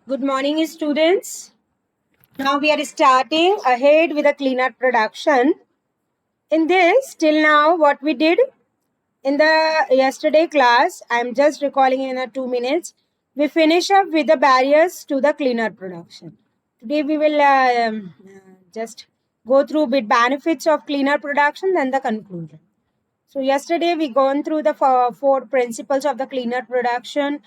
Good morning, students. Now we are starting ahead with a cleaner production. In this, till now, what we did in the yesterday class, I'm just recalling in a 2 minutes. We finish up with the barriers to the cleaner production. Today we will just go through bit benefits of cleaner production, then the conclusion. So yesterday we gone through the four principles of the cleaner production,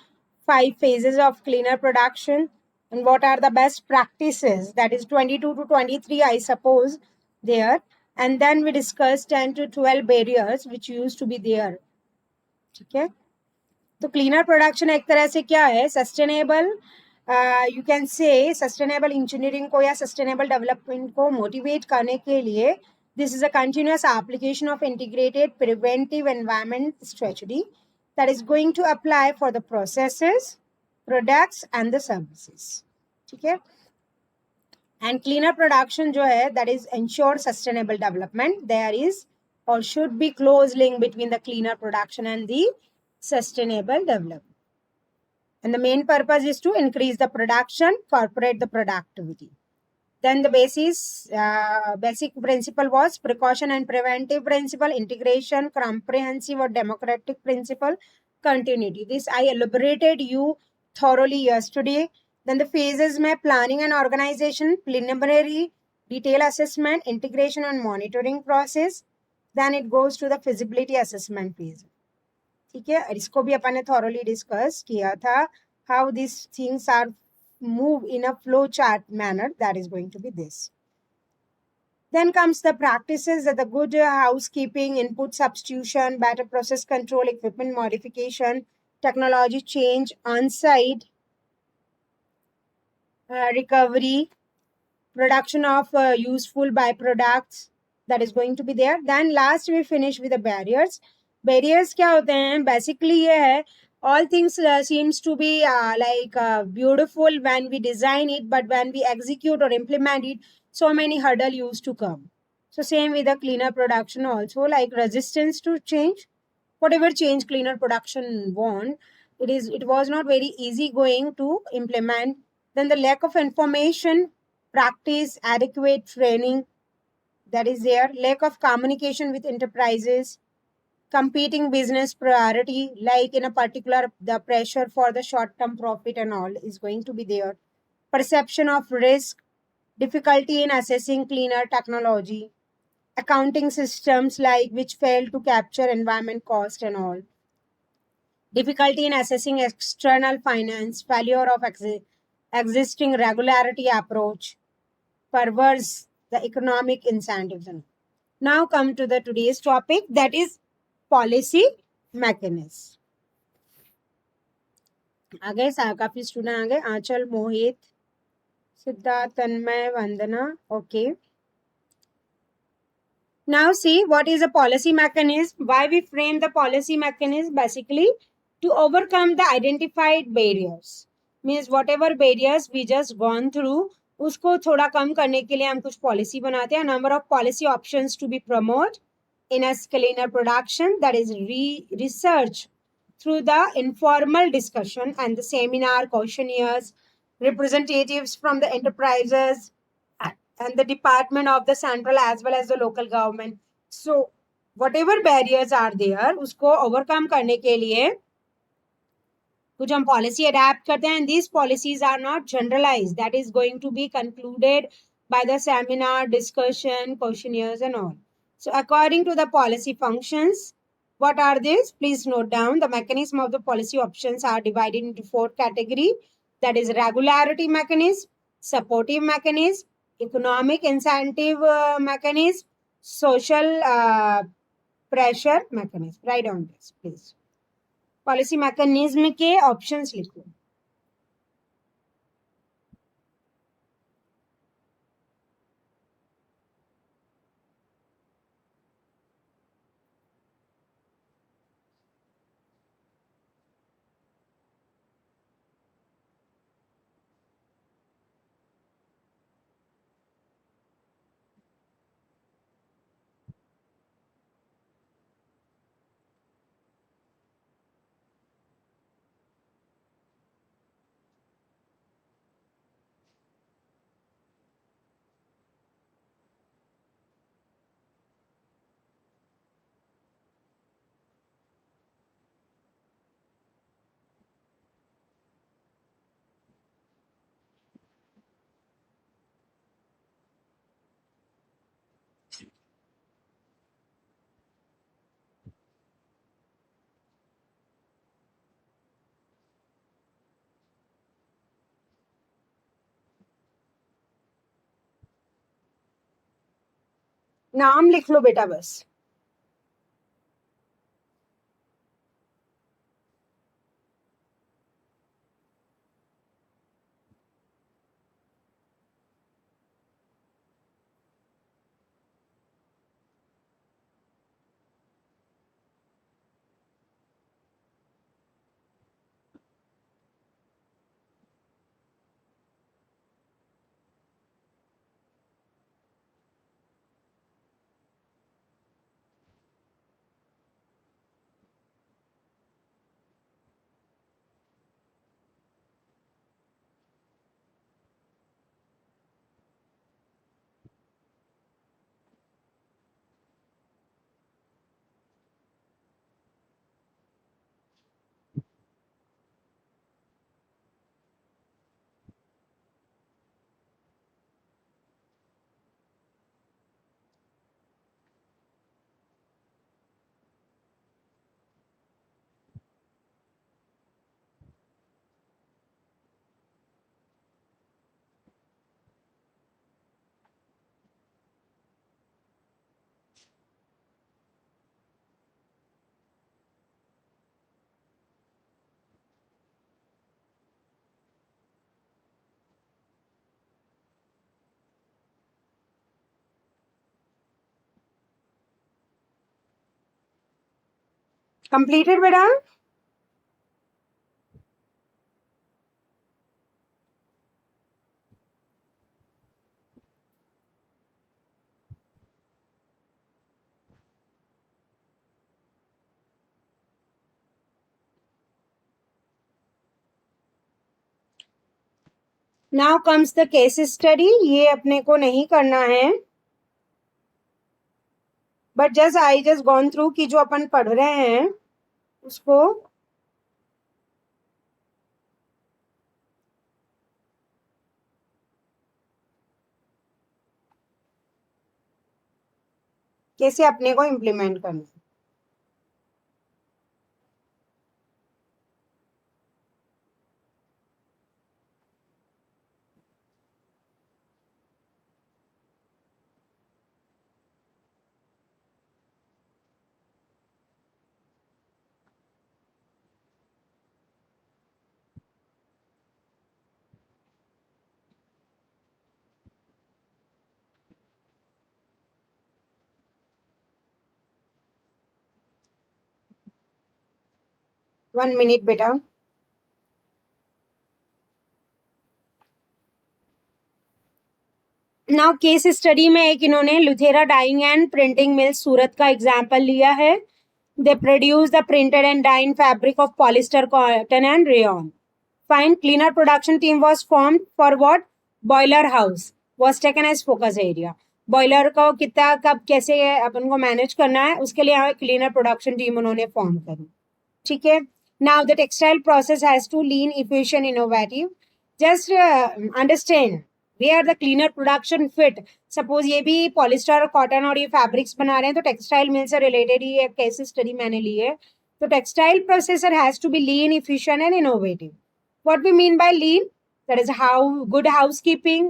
5 phases of cleaner production, and what are the best practices. That is 22 to 23, I suppose, there. And then we discussed 10 to 12 barriers which used to be there. Okay. तो cleaner production एक तरह से क्या है, sustainable you can say sustainable engineering को या sustainable development को motivate करने के लिए this is a continuous application of integrated preventive environment strategy that is going to apply for the processes, products and the services. ठीक है. And cleaner production जो है, that is ensure sustainable development. There is or should be close link between the cleaner production and the sustainable development. And the main purpose is to increase the production, corporate the productivity. Then the basic principle was precaution and preventive principle, integration, comprehensive or democratic principle, continuity. This I elaborated you thoroughly yesterday. Then the phases में planning and organization, preliminary, detail assessment, integration and monitoring process. Then it goes to the feasibility assessment phase. ठीक है, इसको भी अपन ने thoroughly discuss किया था. How these things are move in a flow chart manner, that is going to be this. Then comes the practices that the good housekeeping, input substitution, better process control, equipment modification, technology change, on-site recovery, production of useful byproducts, that is going to be there. Then last we finish with the barriers. Barriers क्या होते हैं? Basically ये है, all things seems to be beautiful when we design it, but when we execute or implement it, so many hurdles used to come. So same with the cleaner production also, like resistance to change. Whatever change cleaner production want, it was not very easy going to implement. Then the lack of information, practice, adequate training, that is there. Lack of communication with enterprises, competing business priority, like in a particular the pressure for the short term profit and all is going to be there. Perception of risk, difficulty in assessing cleaner technology, accounting systems like which fail to capture environment cost and all, difficulty in assessing external finance, failure of existing regularity approach, perverse the economic incentives. Now come to the today's topic, that is policy mechanism. आगे काफी student आगे, आंचल, मोहित, सिद्धार्थ, तन्मय, वंदना. Okay. Now see what is a policy mechanism. Why we frame the policy mechanism? Basically to overcome the identified barriers. Means whatever barriers we just gone through, उसको थोड़ा कम करने के लिए हम कुछ पॉलिसी बनाते हैं. Number of policy options to be promoted in a cleaner production, that is research through the informal discussion and the seminar, questionnaires, representatives from the enterprises and the department of the central as well as the local government. So whatever barriers are there, उसको overcome करने के लिए कुछ हम policy adapt करते हैं. And these policies are not generalized. That is going to be concluded by the seminar, discussion, questionnaires and all. So according to the policy functions, what are these? Please note down. The mechanism of the policy options are divided into 4 categories. That is regularity mechanism, supportive mechanism, economic incentive mechanism, social pressure mechanism. Write down this, please. Policy mechanism के options लिखो. नाम लिख लो बेटा बस. Completed बेटा. Now comes the case study. ये अपने को नहीं करना है, but just I just gone through कि जो अपन पढ़ रहे हैं उसको कैसे अपने को इम्प्लीमेंट करना है. वन मिनट बेटा. नाउ केस स्टडी में एक इन्होंने Luthra dyeing and printing mill Surat का एग्जाम्पल लिया है. They produce the printed and dyeing fabric of polyester, cotton and rayon. Fine. Cleaner production team was form for what? Boiler house was taken as focus area. Boiler को कितना कब कैसे अपन को manage करना है उसके लिए यहाँ क्लीनर प्रोडक्शन टीम उन्होंने फॉर्म करी. ठीक है. Now the textile process has to lean, efficient, innovative. Just understand where the cleaner production fit. Suppose ये भी पॉलिस्टर, कॉटन और ये फैब्रिक्स बना रहे हैं तो टेक्सटाइल मिल से रिलेटेड ही एक केस स्टडी मैंने ली है. तो textile processor has to be lean, efficient and innovative. What we mean by lean? That is how good housekeeping,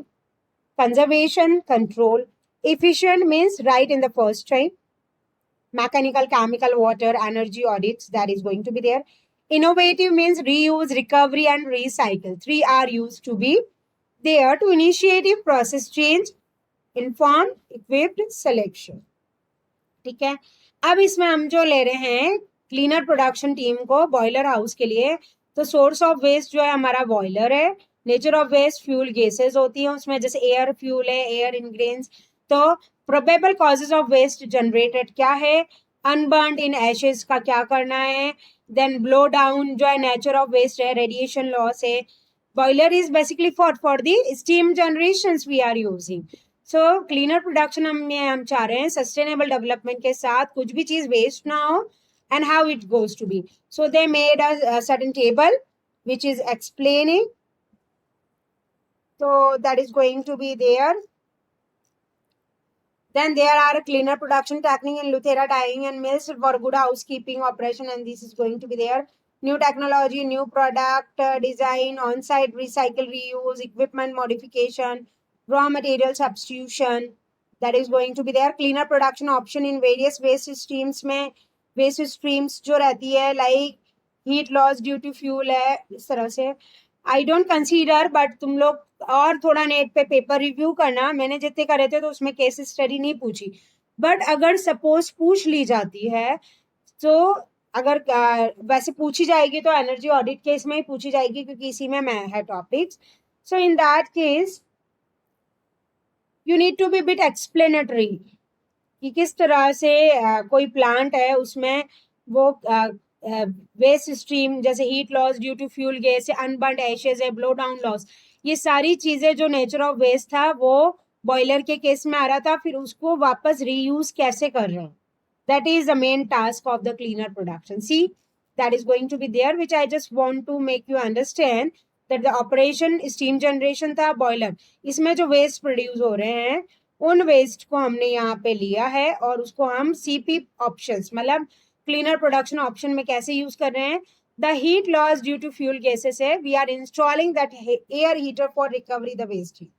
conservation, control. Efficient means right in the first time. Mechanical, chemical, water, energy audits, that is going to be there. Innovative means reuse, recovery, and recycle. 3R used to be there to initiative, process change, inform, equipped, selection. ठीक है. अब इसमें हम जो ले रहे हैं cleaner production team को बॉयलर हाउस के लिए, तो सोर्स ऑफ वेस्ट जो है हमारा बॉयलर है. Nature of waste fuel gases होती है उसमें, जैसे एयर फ्यूल है, एयर इंग्रेन्स. तो probable causes of waste generated क्या है? अनबर्न्ड इन एशेस का क्या करना है? देन ब्लो डाउन जो है नेचर ऑफ वेस्ट है, रेडिएशन लॉस है. Boiler is basically for the steam generation we are using. So cleaner production हम चाह रहे हैं सस्टेनेबल डेवलपमेंट के साथ कुछ भी चीज वेस्ट ना हो, and how it goes to be. So they made a certain table which is explaining. So that is going to be there. Then there are cleaner production technique in Luthera dyeing and mills for good housekeeping operation, and this is going to be there. New technology, new product design, on-site recycle, reuse, equipment modification, raw material substitution. that is going to be there. Cleaner production option in various waste streams में waste streams जो रहती है like heat loss due to fuel है, इस तरह से I don't consider, but तुम लोग और थोड़ा नेट पे पेपर रिव्यू करना. मैंने जितने करे थे तो उसमें केस स्टडी नहीं पूछी, बट अगर सपोज पूछ ली जाती है तो अगर वैसे पूछी जाएगी तो एनर्जी ऑडिट केस में ही पूछी जाएगी क्योंकि इसी में मैं है topics. So in that case you need to be bit explanatory कि किस तरह से कोई प्लांट है उसमें वो वेस्ट स्ट्रीम जैसे heat loss due to fuel gas है, अनबर्न्ड एशेज है, ब्लो डाउन लॉस, ये सारी चीजें जो नेचर ऑफ वेस्ट था वो बॉयलर के केस में आ रहा था, फिर उसको वापस रीयूज कैसे कर रहे हैं. That is the main task of the cleaner production. See, that is going to be there, which I just want to make you understand that the operation steam generation था boiler. इसमें जो waste produce हो रहे हैं उन waste को हमने यहाँ पे लिया है और उसको हम CP options मतलब cleaner production option में कैसे use कर रहे हैं. The heat loss due to fuel gases है, we are installing that air heater for recovery the waste heat.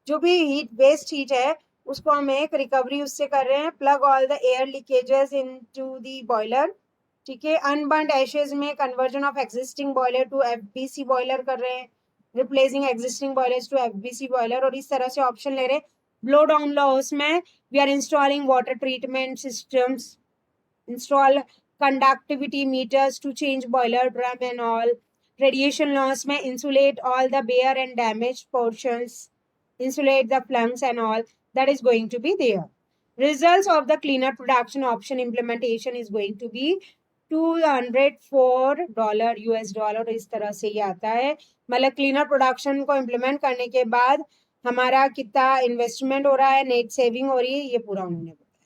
जो भी हीट वेस्ट हीट है उसको हम एक रिकवरी उससे कर रहे हैं. Plug all the air leakages into the boiler. ठीक है. अनबर्न्ड एशेज में conversion of existing boiler to FBC boiler कर रहे हैं, replacing existing boilers to FBC boiler, और इस तरह से ऑप्शन ले रहे हैं. ब्लो डाउन लॉस में we are installing water treatment systems, install conductivity meters to change boiler drum and all. Radiation loss में insulate all the bare and damage portions, insulate the flanks and all, that is going to be there. Results of the cleaner production option implementation is going to be $204 US dollar. इस तरह से ये आता है. मतलब cleaner production को implement करने के बाद हमारा कितना इन्वेस्टमेंट हो रहा है, नेट सेविंग हो रही है, ये पूरा उन्होंने बताया.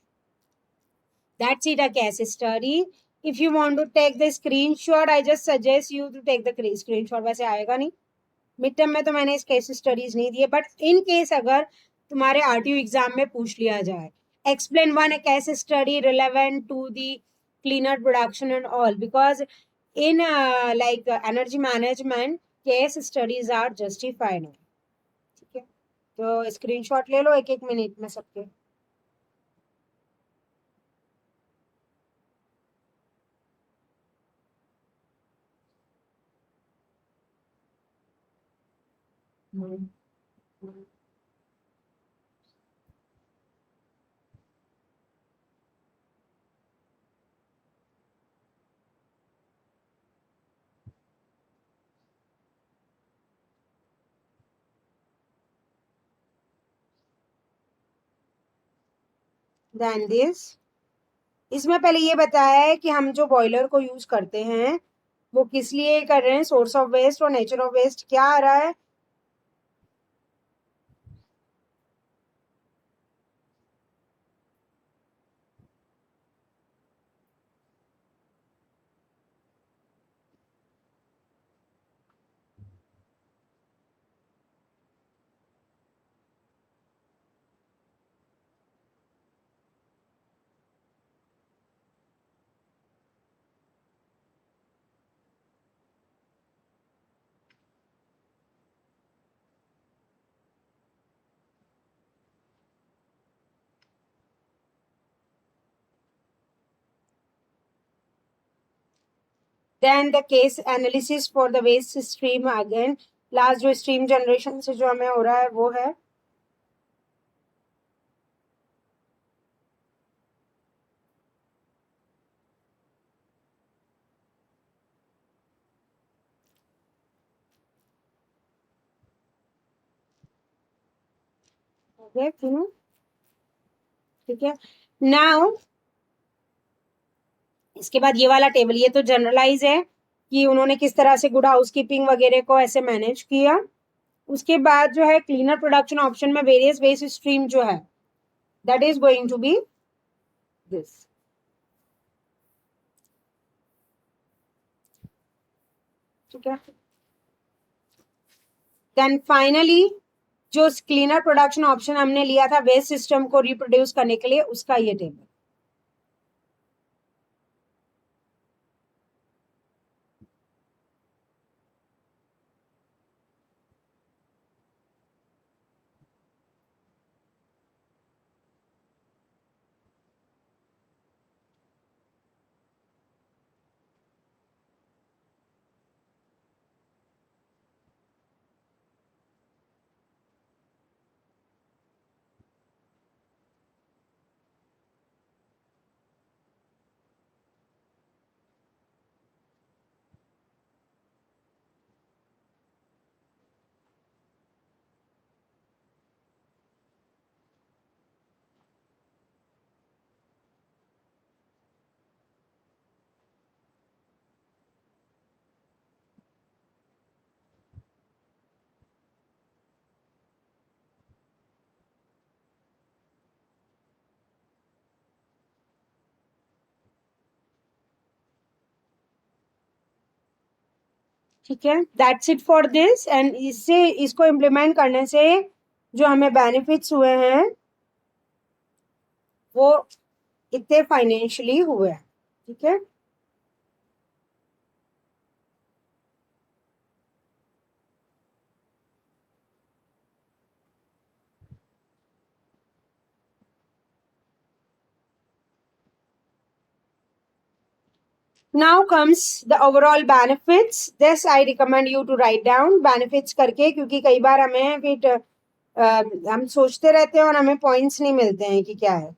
That's it, a case study. If you want to take the screenshot, I just suggest you to take the screenshot. वैसे आएगा नहीं मिड टर्म में तो मैंने इस केस स्टडीज नहीं दिए, बट इन केस अगर तुम्हारे आरटीयू एग्जाम में पूछ लिया जाए, explain one case study relevant to the cleaner production and all, because in like energy management case studies are justified. ठीक है, तो स्क्रीनशॉट ले लो एक एक मिनट में सबके. Then this, इसमें पहले ये बताया है कि हम जो बॉयलर को यूज करते हैं वो किस लिए कर रहे हैं, सोर्स ऑफ वेस्ट और नेचर ऑफ वेस्ट क्या आ रहा है. Then the case analysis for the waste stream again. Last जो स्ट्रीम जनरेशन से जो हमें हो रहा है वो है ठीक है. नाउ इसके बाद ये वाला टेबल, ये तो जनरलाइज है कि उन्होंने किस तरह से गुड हाउस कीपिंग वगैरह को ऐसे मैनेज किया. उसके बाद जो है क्लीनर प्रोडक्शन ऑप्शन में वेरियस वेस्ट स्ट्रीम जो है that is going to be this. ठीक है. देन फाइनली जो क्लीनर प्रोडक्शन ऑप्शन हमने लिया था वेस्ट सिस्टम को रिप्रोड्यूस करने के लिए, उसका ये टेबल. ठीक है, that's it for this. And इसको इम्प्लीमेंट करने से जो हमें बेनिफिट्स हुए हैं वो इतने फाइनेंशियली हुए हैं। ठीक है, now comes the overall benefits. This I recommend you to write down benefits करके, क्योंकि कई बार हमें फिर हम सोचते रहते हैं और हमें पॉइंट्स नहीं मिलते हैं कि क्या है।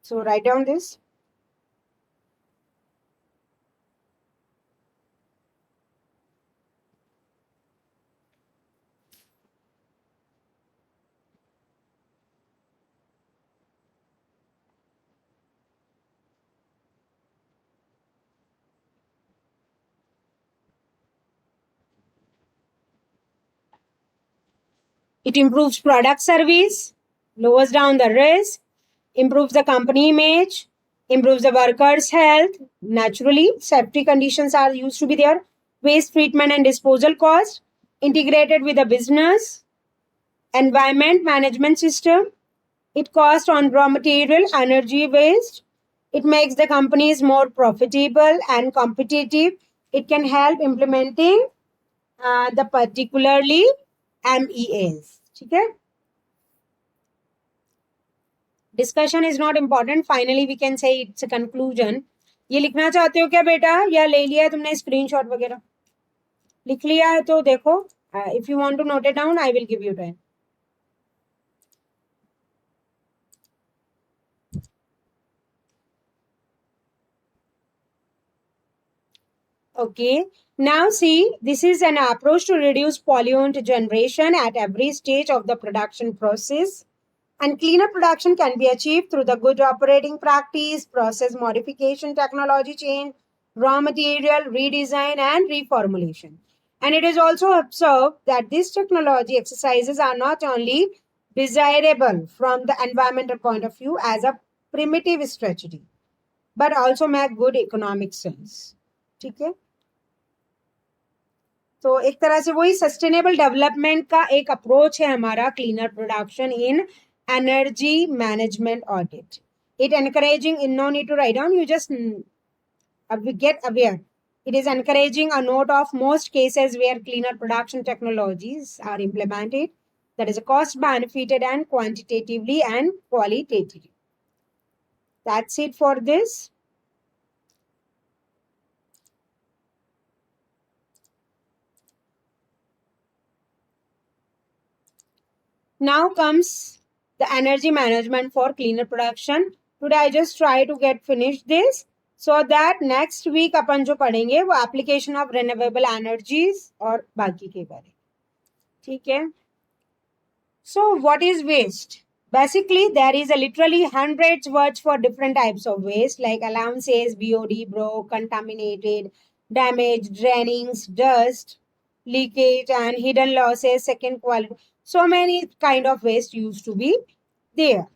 So write down this. It improves product service, lowers down the risk, improves the company image, improves the workers' health. Naturally, safety conditions are used to be there. Waste treatment and disposal cost, integrated with the business, environment management system. It costs on raw material, energy waste. It makes the companies more profitable and competitive. It can help implementing the particularly MEAs. ठीक है, discussion is not important, finally we can say it's a conclusion. ये लिखना चाहते हो क्या बेटा, या ले लिया है तुमने स्क्रीनशॉट वगैरह? लिख लिया है तो देखो, if you want to note it down I will give you time. Okay, now see, this is an approach to reduce pollutant generation at every stage of the production process. And cleaner production can be achieved through the good operating practice, process modification, technology change, raw material redesign, and reformulation. And it is also observed that these technology exercises are not only desirable from the environmental point of view as a primitive strategy, but also make good economic sense. ठीक है, तो एक तरह से वही sustainable development का एक approach है हमारा cleaner production in energy management audit. It encouraging in no need to write down, you just get aware. It is encouraging a note of most cases where cleaner production technologies are implemented, that is cost benefited and quantitatively and qualitatively. That's it for this. Now comes the energy management for cleaner production. Today I just try to get finished this so that next week अपन जो पढ़ेंगे वो application of renewable energies और बाकी के बारे। ठीक है, so what is waste? Basically there is a literally hundreds words for different types of waste like allowances, BOD, broke, contaminated, damaged, drainings, dust, leakage, and hidden losses, second quality. So many kind of waste used to be there.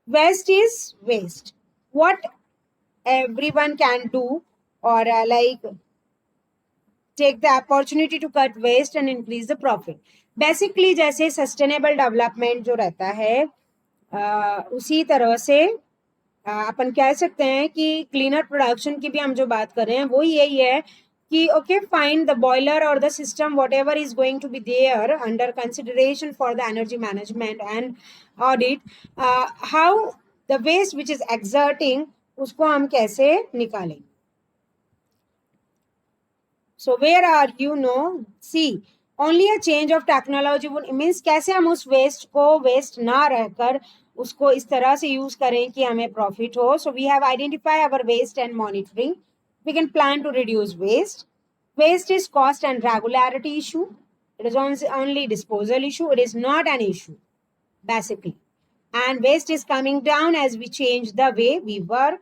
Waste is waste. What everyone can do, or like take the opportunity to cut waste and increase the profit. Basically जैसे sustainable development जो रहता है उसी तरह से अपन कह सकते हैं कि क्लीनर प्रोडक्शन की भी हम जो बात कर रहे हैं वो यही है कि ओके फाइन द बॉयलर और the system whatever is going to be there under consideration for the energy management and audit, how the waste which is exerting उसको हम कैसे निकालें। So where are you know, see only a change of technology would means कैसे हम उस waste को waste ना रहकर उसको इस तरह से use करें कि हमें profit हो. So we have identified our waste and monitoring. We can plan to reduce waste. Waste is cost and regularity issue. It is only disposal issue. It is not an issue basically. And waste is coming down as we change the way we work.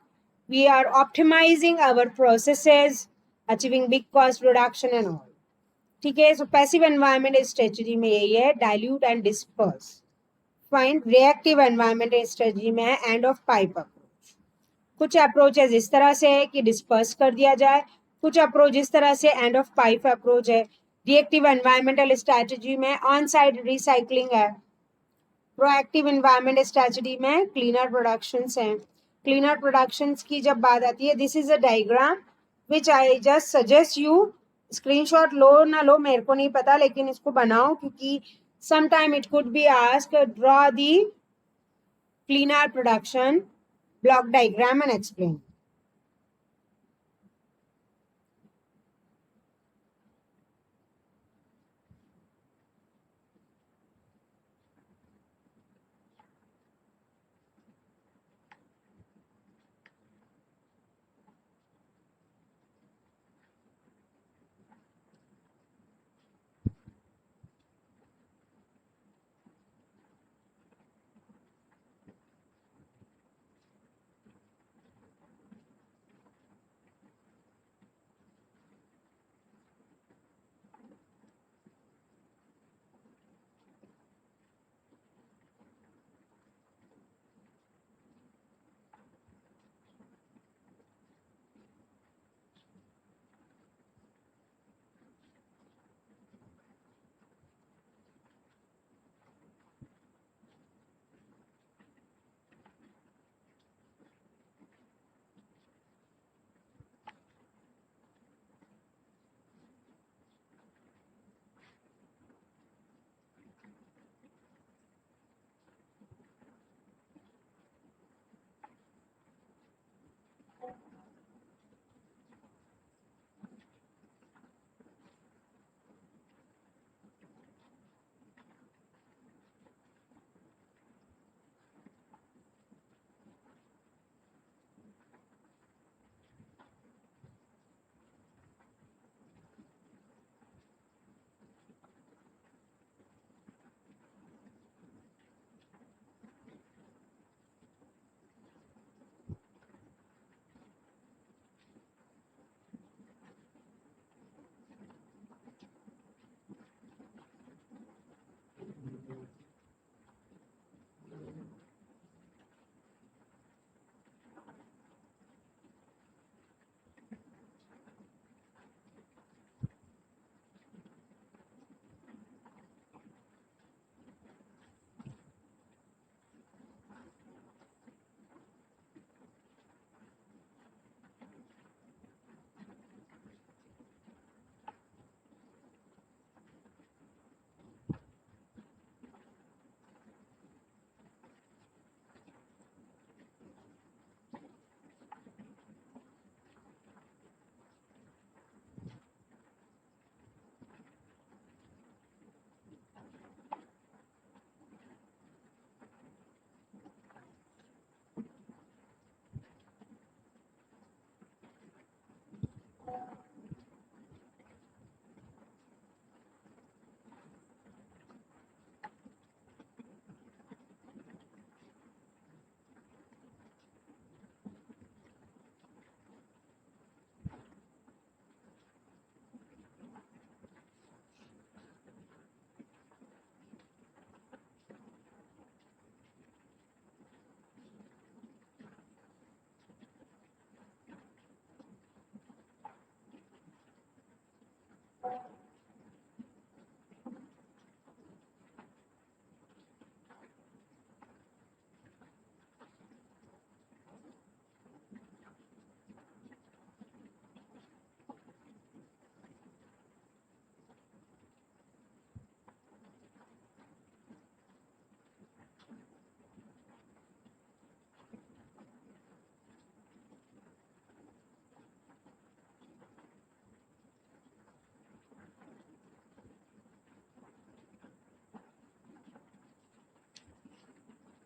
We are optimizing our processes, achieving big cost reduction and all. ठीक है, so passive environment strategy में यही है, dilute and disperse. Fine, reactive environment strategy में है end of pipe approach. कुछ approaches इस तरह से है कि डिस्पर्स कर दिया जाए, कुछ अप्रोच इस तरह से एंड ऑफ पाइप अप्रोच है। रिएक्टिव एनवायरमेंटल स्ट्रैटेजी में ऑन साइड रिसाइकलिंग है। प्रोएक्टिव एनवायरमेंट स्ट्रैटेजी में क्लीनर प्रोडक्शंस हैं। क्लीनर प्रोडक्शंस की जब बात आती है, this is a diagram which I just suggest you, screenshot लो ना लो मेरे को नहीं पता, लेकिन इसको बनाओ क्योंकि sometime it could be asked, draw the cleaner production block diagram and explain.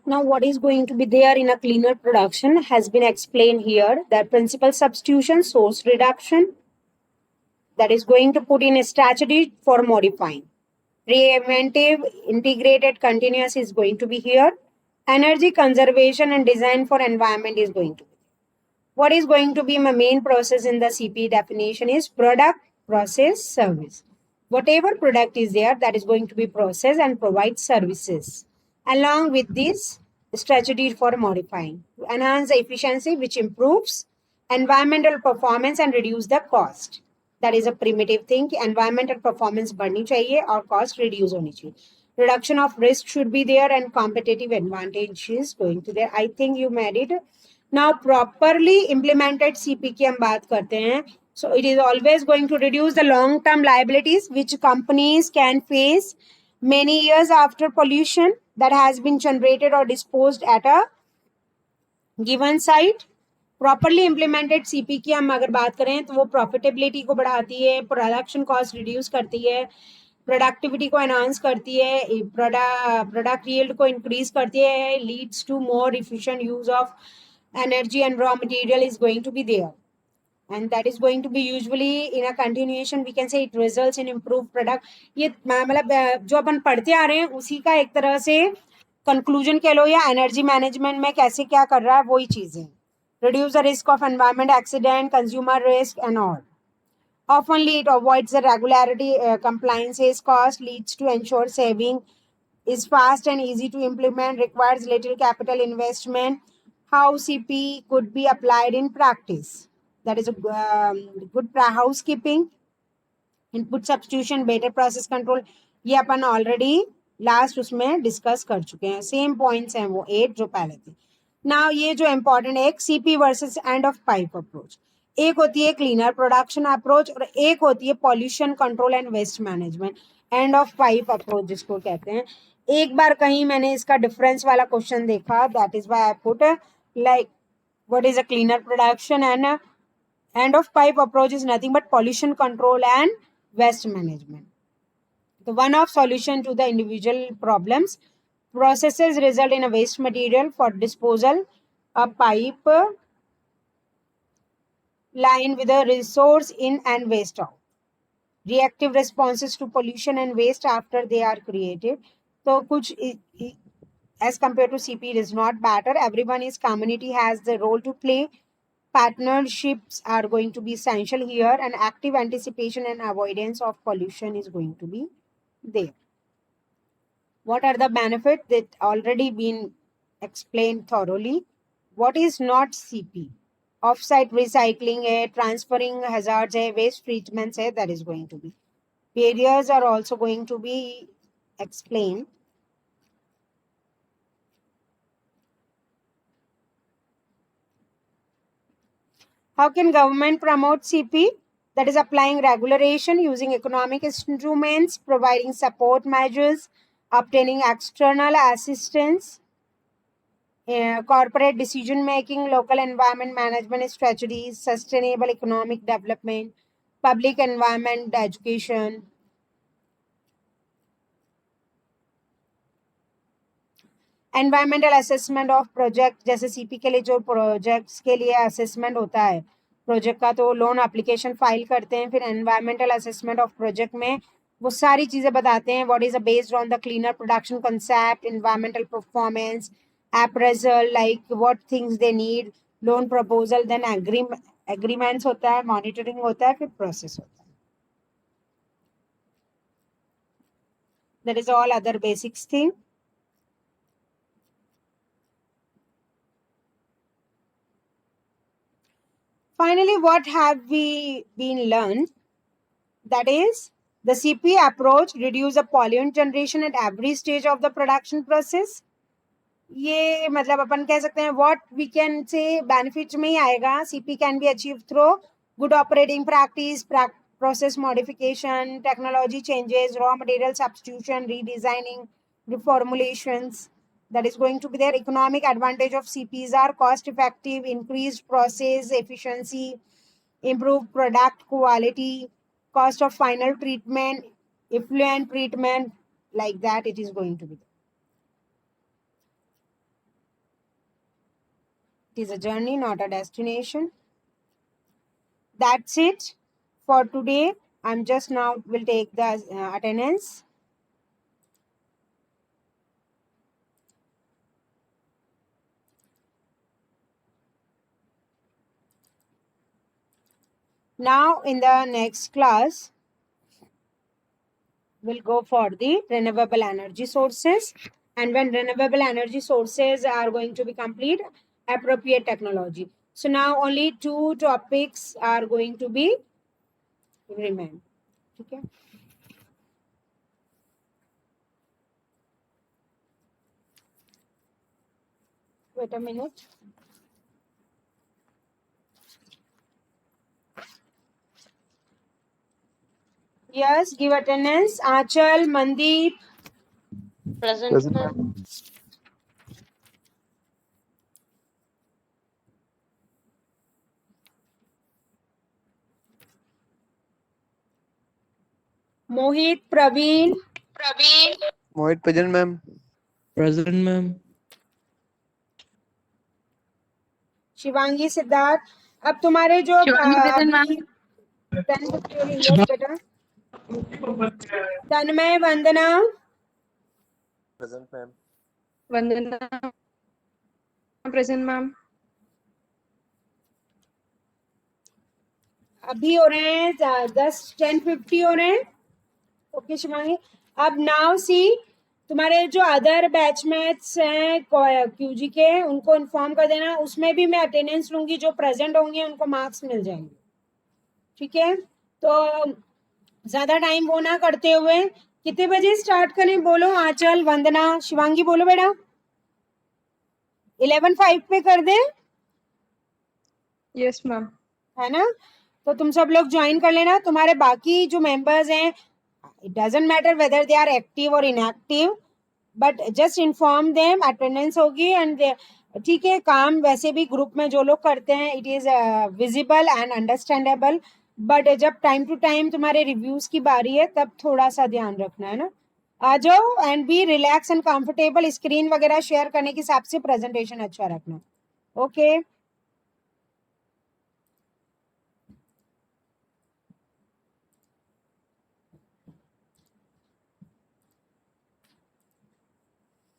Now, what is going to be there in a cleaner production has been explained here. That principal substitution, source reduction, that is going to put in a strategy for modifying. Preventive, integrated, continuous is going to be here. Energy conservation and design for environment is going to be. What is going to be my main process in the CP definition is product, process, service. Whatever product is there, that is going to be process and provide services. Along with this, strategy for modifying to enhance the efficiency, which improves environmental performance and reduce the cost. That is a primitive thing. Environmental performance बढ़नी चाहिए और cost reduce होनी चाहिए. Reduction of risk should be there and competitive advantage is going to there. I think you made it. Now properly implemented CP की हम बात करते हैं. So it is always going to reduce the long-term liabilities which companies can face many years after pollution that has been generated or disposed at a given site. Properly implemented CP की हम अगर बात करें तो वो profitability को बढ़ाती है, प्रोडक्शन कॉस्ट रिड्यूस करती है, प्रोडक्टिविटी को एनहांस करती है, प्रोडक्ट यील्ड को इंक्रीज करती है, leads to more efficient use of energy and raw material is going to be there. And that is going to be usually in a continuation we can say it results in improved product. ये मतलब जो अपन पढ़ते आ रहे हैं उसी का एक तरह से कंक्लूजन कह लो या एनर्जी मैनेजमेंट में कैसे क्या कर रहा है वही चीजें. Reduce the risk of environment accident, consumer risk and all. Oftenly it avoids the regularity compliances cost, leads to ensure saving, is fast and easy to implement, requires little capital investment. How CP could be applied in practice? That is a good housekeeping. Input substitution, better process control. ये अपन already last उसमें discuss कर चुके हैं. Same points हैं वो 8 जो पहले थे. नाउ ये जो इम्पोर्टेंट है, एक CP versus and of pipe approach. एक होती है क्लीनर प्रोडक्शन अप्रोच और एक होती है pollution control and waste management. End of pipe approach जिसको कहते हैं. एक बार कहीं मैंने इसका डिफरेंस वाला क्वेश्चन देखा, that is why I put like what is a cleaner production and end of pipe approach is nothing but pollution control and waste management. The one of solution to the individual problems. Processes result in a waste material for disposal. A pipe line with a resource in and waste out. Reactive responses to pollution and waste after they are created. So kuch as compared to CP it is not better. Everyone is community has the role to play. Partnerships are going to be essential here, and active anticipation and avoidance of pollution is going to be there. What are the benefits that already been explained thoroughly? What is not CP? Offsite recycling है, transferring hazards है, waste treatments है, that is going to be. Barriers are also going to be explained. How can government promote CP? That is applying regulation, using economic instruments, providing support measures, obtaining external assistance, corporate decision making, local environment management strategies, sustainable economic development, public environment education. Environmental assessment of project, जैसे CP के लिए जो projects के लिए assessment होता है project का, तो लोन एप्लीकेशन फाइल करते हैं, फिर एनवायरमेंटल असेसमेंट ऑफ प्रोजेक्ट में वो सारी चीज़ें बताते हैं. What is based on the cleaner production concept, environmental performance, appraisal, like what things they need, loan proposal, then agreements होता है, मॉनिटरिंग होता है, फिर प्रोसेस होता है. That is all other basics thing. Finally, what have we been learned? That is, the CP approach reduce the pollutant generation at every stage of the production process. ये मतलब अपन कह सकते हैं what we can say benefits में ही आएगा. CP can be achieved through good operating practice, process modification, technology changes, raw material substitution, redesigning, reformulations. That is going to be their economic advantage of CPs are cost effective, increased process efficiency, improved product quality, cost of final treatment, effluent treatment, like that it is going to be. It is a journey, not a destination. That's it for today. I'm just now will take the attendance. Now in the next class, we'll go for the renewable energy sources. and when renewable energy sources are going to be complete, appropriate technology. So now only 2 topics are going to be remain. Okay. Wait a minute. Yes, give attendance. Achal, Mandeep. Present, ma'am. Mohit, Praveen. Mohit, present, ma'am. Present, ma'am. Shivangi, Siddharth. अब तुम्हारे जो अभी 10:50 हो रही है, yes बेटा. तन्मय, वंदना. Present, ma'am. Vandana, present, ma'am. अभी हो रहे हैं 10:50 हो रहे हैं. ओके शिवांगी. अब नाउ सी, तुम्हारे जो अदर बैचमेट्स हैं क्यूजी के, उनको इन्फॉर्म कर देना. उसमें भी मैं अटेंडेंस लूंगी. जो प्रेजेंट होंगे उनको मार्क्स मिल जाएंगे. ठीक है. तो ज्यादा टाइम वो ना करते हुए कितने बजे स्टार्ट करें? बोलो. आंचल, वंदना, शिवांगी, बोलो बेटा. 11:05 पे कर दें, Yes, ma'am. है ना? तो तुम सब लोग ज्वाइन कर लेना. तुम्हारे बाकी जो मेंबर्स हैं, it doesn't matter whether they are active और inactive, but just inform them. Attendance होगी एंड ठीक है. काम वैसे भी ग्रुप में जो लोग करते हैं, it is visible and understandable, but जब टाइम टू टाइम तुम्हारे रिव्यूज की बारी है, तब थोड़ा सा ध्यान रखना, है ना? आ जाओ and be relax and comfortable. Screen वगैरह शेयर करने के हिसाब से प्रेजेंटेशन अच्छा रखना. ओके.